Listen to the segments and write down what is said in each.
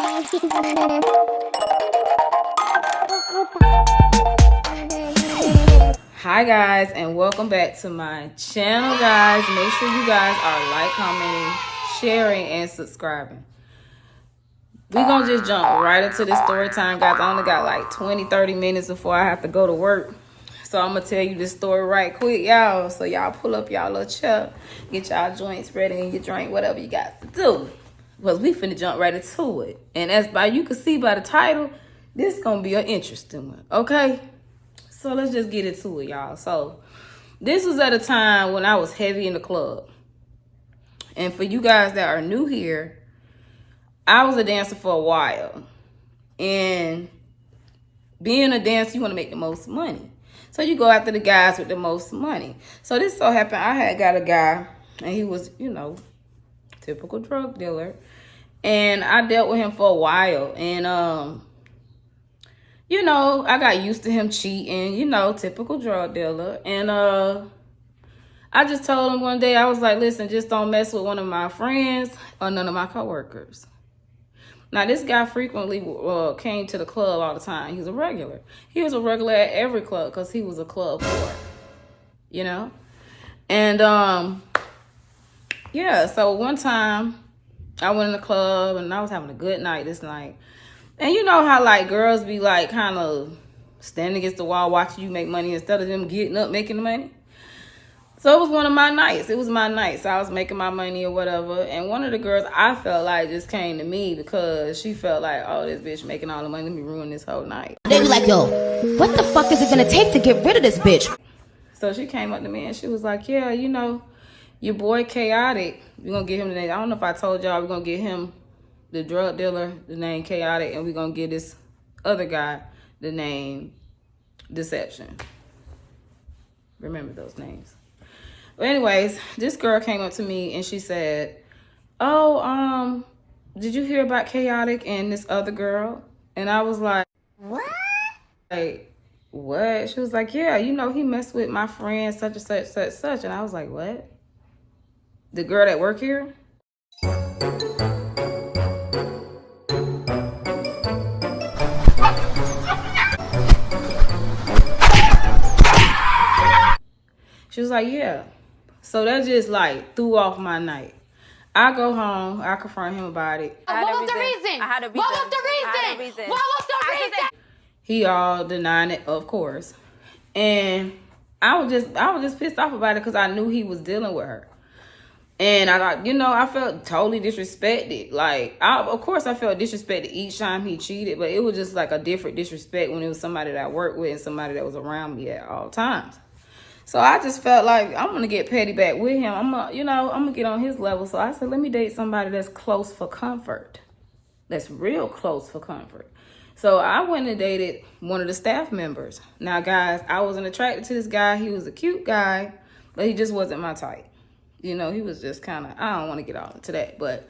Hi guys, and welcome back to my channel, guys. Make sure you guys are like, commenting, sharing, and subscribing. We're gonna just jump right into this story time, guys. I only got like 20-30 minutes before I have to go to work, so I'm gonna tell you this story right quick, y'all. So y'all pull up y'all little chair, get y'all joints ready, and your drink, whatever you got to do, because we finna jump right into it. And as you can see by the title, this gonna be an interesting one, okay? So let's just get into it, y'all. So this was at a time when I was heavy in the club. And for you guys that are new here, I was a dancer for a while. And being a dancer, you want to make the most money. So you go after the guys with the most money. So this so happened, I had got a guy, and he was, typical drug dealer. And I dealt with him for a while. And, I got used to him cheating, typical drug dealer. And I just told him one day, I was like, listen, just don't mess with one of my friends or none of my coworkers. Now, this guy frequently came to the club all the time. He was a regular. He was a regular at every club because he was a club whore, And, so one time I went in the club and I was having a good night this night. And you know how, like, girls be, like, kind of standing against the wall watching you make money instead of them getting up making the money? So it was one of my nights. It was my night. So I was making my money or whatever. And one of the girls, I felt like, just came to me because she felt like, oh, this bitch making all the money. Let me ruin this whole night. They be like, yo, what the fuck is it going to take to get rid of this bitch? So she came up to me and she was like, yeah, your boy Chaotic, we're going to get him the name. I don't know if I told y'all, we're going to get him, the drug dealer, the name Chaotic, and we're going to give this other guy the name Deception. Remember those names. But anyways, this girl came up to me and she said, oh, did you hear about Chaotic and this other girl? And I was like, what? Like, what? She was like, yeah, he messed with my friend such and such, such, such. And I was like, what? The girl that work here? She was like, yeah. So that just like threw off my night. I go home, I confront him about it. What was the reason? What was the reason? What was the reason? He all denying it, of course. And I was just pissed off about it because I knew he was dealing with her. And I felt totally disrespected. Like, of course I felt disrespected each time he cheated, but it was just like a different disrespect when it was somebody that I worked with and somebody that was around me at all times. So I just felt like I'm going to get petty back with him. I'm going to get on his level. So I said, let me date somebody that's close for comfort. That's real close for comfort. So I went and dated one of the staff members. Now, guys, I wasn't attracted to this guy. He was a cute guy, but he just wasn't my type. He was just kind of, I don't want to get all into that. But,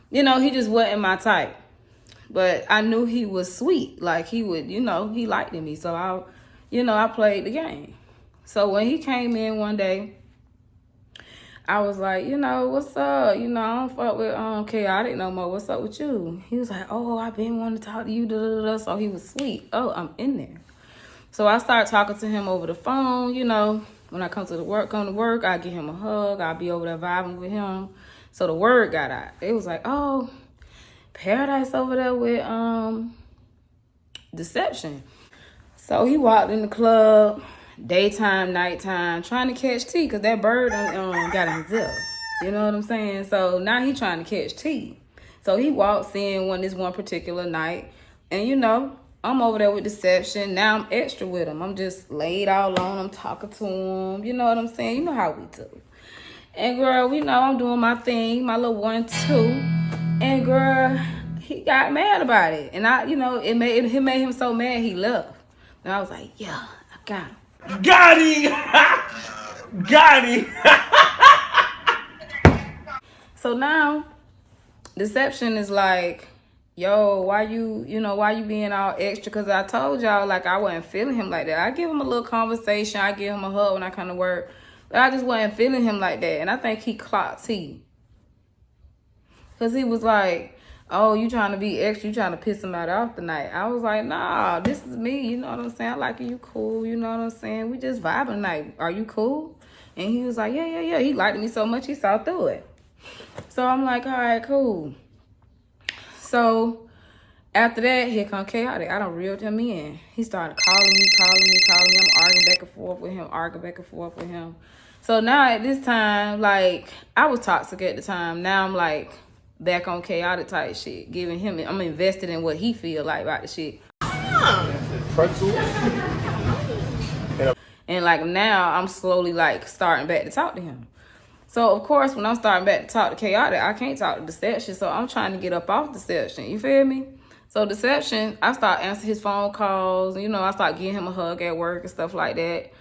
he just wasn't my type. But I knew he was sweet. Like, he would, he liked me. So I played the game. So when he came in one day, I was like, what's up? I don't fuck with Chaotic no more. What's up with you? He was like, oh, I've been wanting to talk to you. Da, da, da. So he was sweet. Oh, I'm in there. So I started talking to him over the phone. When I come to work, I give him a hug. I'll be over there vibing with him. So the word got out. It was like, oh, Paradise over there with Deception. So he walked in the club. Daytime, nighttime, trying to catch T because that bird got him zip. You know what I'm saying? So now he trying to catch T. So he walks in this one particular night, and I'm over there with Deception. Now I'm extra with him. I'm just laid all on him, talking to him. You know what I'm saying? You know how we do. And girl, I'm doing my thing, my little 1-2. And girl, he got mad about it. And it made him so mad he left. And I was like, yeah, I got him. Got him! Got him! So now, Deception is like, yo, why you being all extra? Because I told y'all, like, I wasn't feeling him like that. I give him a little conversation. I give him a hug when I come to work. But I just wasn't feeling him like that. And I think he clocked T. Because he was like, oh, you trying to be extra, you trying to piss somebody off tonight. I was like, nah, this is me, you know what I'm saying? I like you cool, you know what I'm saying? We just vibing tonight. Are you cool? And he was like, yeah. He liked me so much, he saw through it. So I'm like, all right, cool. So after that, here come Chaotic. I done reeled him in. He started calling me. I'm arguing back and forth with him. So now at this time, like, I was toxic at the time. Now I'm like back on Chaotic type shit. Giving him, I'm invested in what he feel like about the shit. And like now I'm slowly like starting back to talk to him. So of course when I'm starting back to talk to Chaotic, I can't talk to Deception. So I'm trying to get up off Deception. You feel me? So Deception, I start answering his phone calls. You know, I start giving him a hug at work and stuff like that.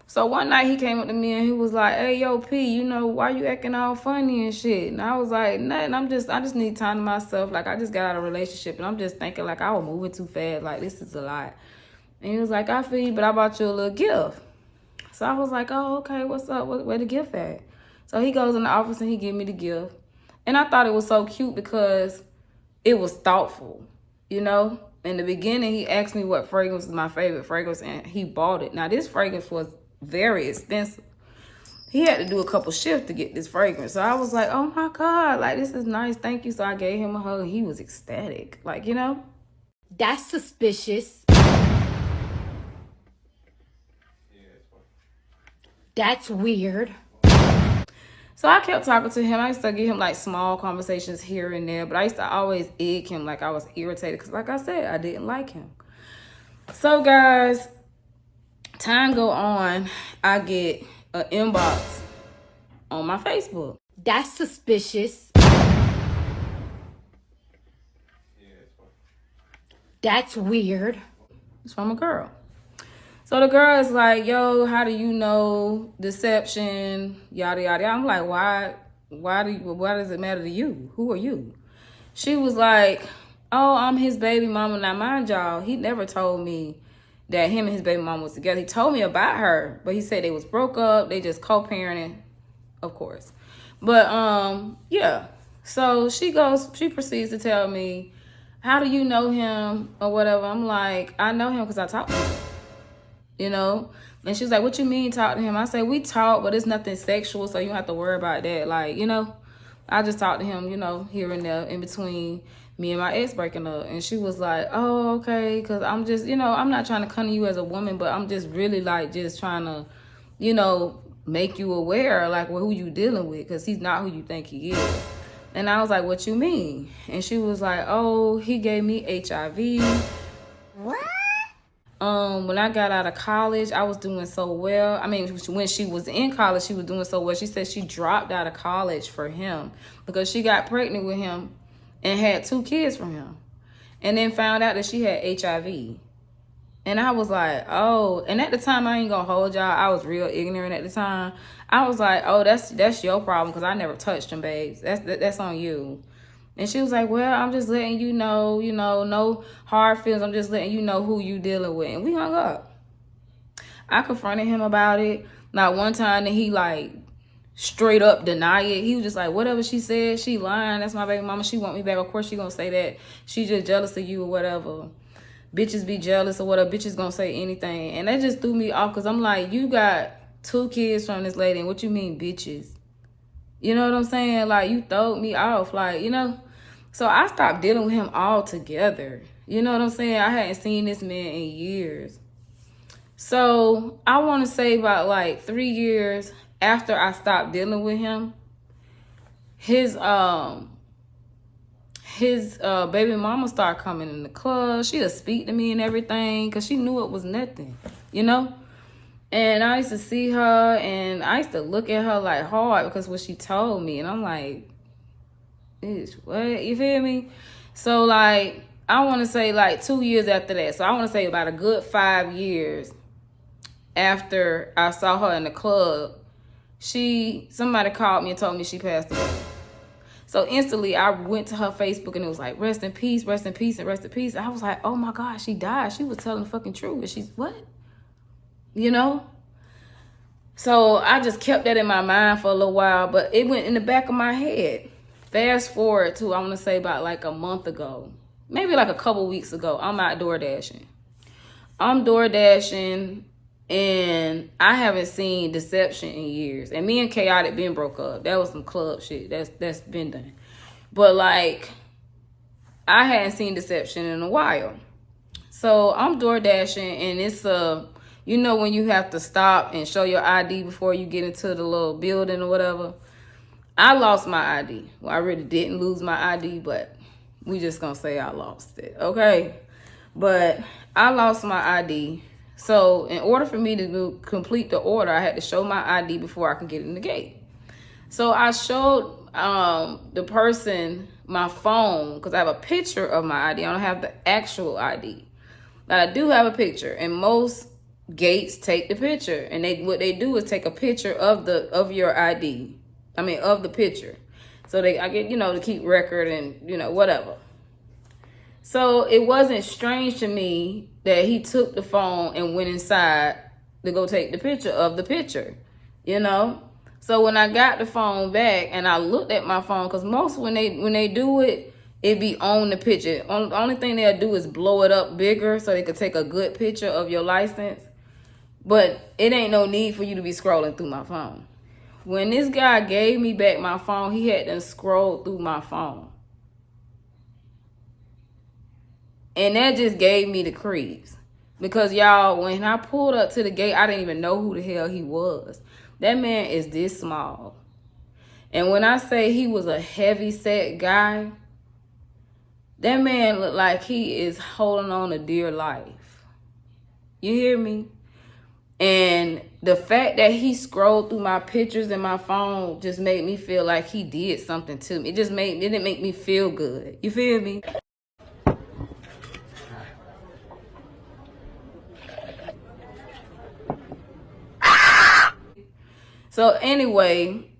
So one night he came up to me and he was like, hey, yo, P, you know, why you acting all funny and shit? And I was like, nothing, I just need time to myself. Like, I just got out of a relationship and I'm just thinking like I was moving too fast. Like, this is a lot. And he was like, I feel you, but I bought you a little gift. So I was like, oh, okay, what's up? Where the gift at? So he goes in the office and he gave me the gift. And I thought it was so cute because it was thoughtful, you know? In the beginning, he asked me what fragrance was my favorite fragrance and he bought it. Now, this fragrance was very expensive. He had to do a couple shifts to get this fragrance. So I was like, oh my God, like, this is nice. Thank you. So I gave him a hug and he was ecstatic. Like, you know? That's suspicious. That's weird. So I kept talking to him. I used to give him like small conversations here and there, but I used to always egg him like I was irritated because like I said, I didn't like him. So guys, time go on, I get an inbox on my Facebook. That's suspicious. That's weird. It's from a girl. So the girl is like, yo, how do you know Deception, yada, yada. I'm like, why does it matter to you? Who are you? She was like, oh, I'm his baby mama. Now, mind y'all, he never told me that him and his baby mama was together. He told me about her, but he said they was broke up. They just co-parenting, of course. But, yeah. So she proceeds to tell me, how do you know him or whatever? I'm like, I know him because I talked to him. You know? And she was like, what you mean talk to him? I said, we talk, but it's nothing sexual, so you don't have to worry about that. Like, you know, I just talked to him, you know, here and there in between me and my ex breaking up. And she was like, oh, okay, because I'm just, you know, I'm not trying to come to you as a woman, but I'm just really like just trying to, you know, make you aware, like, who you dealing with, because he's not who you think he is. And I was like, what you mean? And she was like, oh, he gave me HIV. What? When I got out of college, I was doing so well. I mean, when she was in college, she was doing so well. She said she dropped out of college for him because she got pregnant with him and had 2 kids from him. And then found out that she had HIV. And I was like, oh. And at the time, I ain't gonna hold y'all. I was real ignorant at the time. I was like, oh, that's your problem because I never touched him, babes. That's on you. And she was like, well, I'm just letting you know, no hard feelings. I'm just letting you know who you dealing with. And we hung up. I confronted him about it. Not one time that he like straight up deny it. He was just like, whatever she said, she lying. That's my baby mama. She want me back. Of course she gonna say that. She just jealous of you or whatever. Bitches be jealous or whatever. Bitches gonna say anything. And that just threw me off because I'm like, you got 2 kids from this lady. And what you mean bitches? You know what I'm saying? Like, you throwed me off. Like, you know? So I stopped dealing with him altogether. You know what I'm saying? I hadn't seen this man in years. So I want to say about like 3 years after I stopped dealing with him, his baby mama started coming in the club. She'd speak to me and everything because she knew it was nothing, you know? And I used to see her and I used to look at her like hard because what she told me. And I'm like, bitch, what? You feel me? So like, I want to say like 2 years after that. So I want to say about a good 5 years after I saw her in the club, somebody called me and told me she passed away. So instantly I went to her Facebook and it was like, rest in peace, rest in peace, and rest in peace. I was like, oh my God, she died. She was telling the fucking truth. And she's what? You know? So I just kept that in my mind for a little while, but it went in the back of my head. Fast forward to, I want to say about like a month ago, maybe like a couple weeks ago, I'm out door dashing. And I haven't seen Deception in years. And me and Chaotic been broke up. That was some club shit. That's been done. But like, I hadn't seen Deception in a while. So I'm door dashing, and it's you know when you have to stop and show your ID before you get into the little building or whatever. I lost my ID. Well, I really didn't lose my ID, but we just gonna say I lost it, okay? But I lost my ID. So in order for me to complete the order, I had to show my ID before I can get in the gate. So I showed the person my phone, because I have a picture of my ID. I don't have the actual ID, but I do have a picture. And most gates take the picture, and what they do is take a picture of your ID. I mean, of the picture. So I get, to keep record and, whatever. So it wasn't strange to me that he took the phone and went inside to go take the picture of the picture, So when I got the phone back and I looked at my phone, because most when they do it, it be on the picture. The only thing they'll do is blow it up bigger so they could take a good picture of your license. But it ain't no need for you to be scrolling through my phone. When this guy gave me back my phone, he had to scroll through my phone. And that just gave me the creeps. Because y'all, when I pulled up to the gate, I didn't even know who the hell he was. That man is this small. And when I say he was a heavy set guy, that man looked like he is holding on to dear life. You hear me? And the fact that he scrolled through my pictures in my phone just made me feel like he did something to me. It didn't make me feel good. You feel me? So anyway,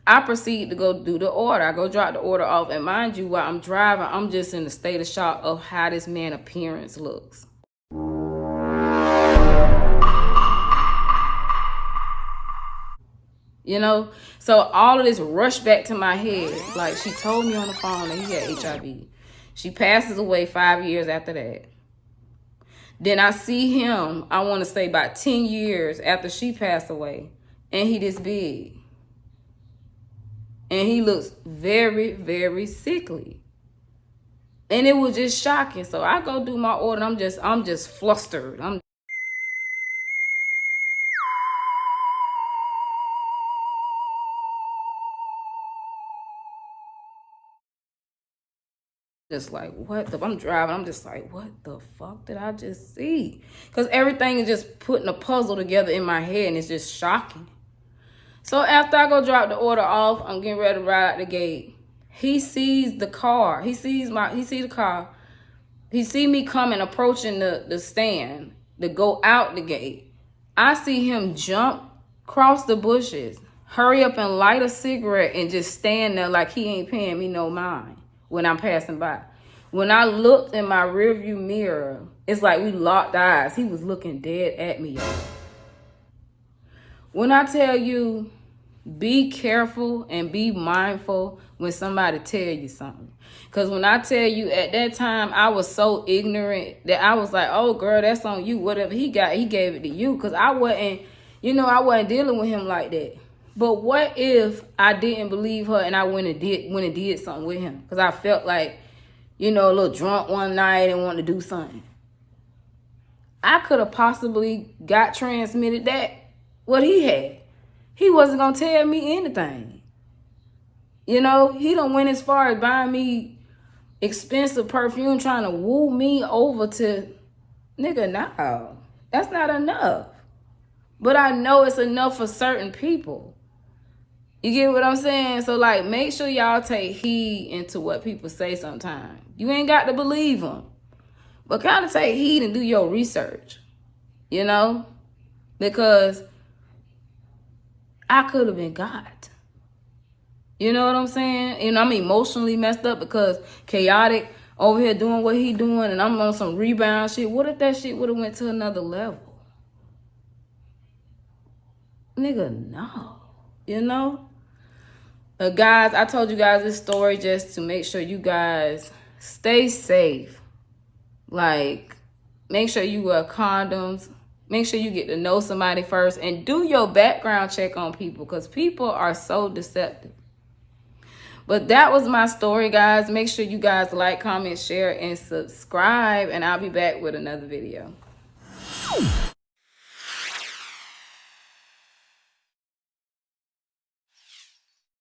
I proceed to go do the order. I go drop the order off. And mind you, while I'm driving, I'm just in a state of shock of how this man's appearance looks. So all of this rushed back to my head. Like, she told me on the phone that he had HIV. She passes away 5 years after that. Then I see him, I want to say about 10 years after she passed away. And he this big. And he looks very, very sickly. And it was just shocking. So I go do my order. I'm just flustered. I'm just like, I'm driving. I'm just like, what the fuck did I just see? Because everything is just putting a puzzle together in my head, and it's just shocking. So after I go drop the order off, I'm getting ready to ride out the gate. He sees the car. He sees the car. He see me coming, approaching the stand to go out the gate. I see him jump, cross the bushes, hurry up and light a cigarette, and just stand there like he ain't paying me no mind when I'm passing by. When I looked in my rearview mirror, it's like we locked eyes. He was looking dead at me, y'all. When I tell you, be careful and be mindful when somebody tell you something. Because when I tell you, at that time, I was so ignorant that I was like, oh, girl, that's on you. Whatever he got, he gave it to you. Because I wasn't dealing with him like that. But what if I didn't believe her and I went and did something with him? Because I felt like, a little drunk one night and wanted to do something. I could have possibly got transmitted that, what he had. He wasn't going to tell me anything. He done went as far as buying me expensive perfume, trying to woo me over to, nigga, no. That's not enough. But I know it's enough for certain people. You get what I'm saying? So, like, make sure y'all take heed into what people say sometimes. You ain't got to believe them. But kind of take heed and do your research. Because I could have been God. You know what I'm saying? I'm emotionally messed up because Chaotic over here doing what he doing and I'm on some rebound shit. What if that shit would have went to another level? Nigga, no. Guys, I told you guys this story just to make sure you guys stay safe. Like, make sure you wear condoms. Make sure you get to know somebody first. And do your background check on people, because people are so deceptive. But that was my story, guys. Make sure you guys like, comment, share, and subscribe. And I'll be back with another video.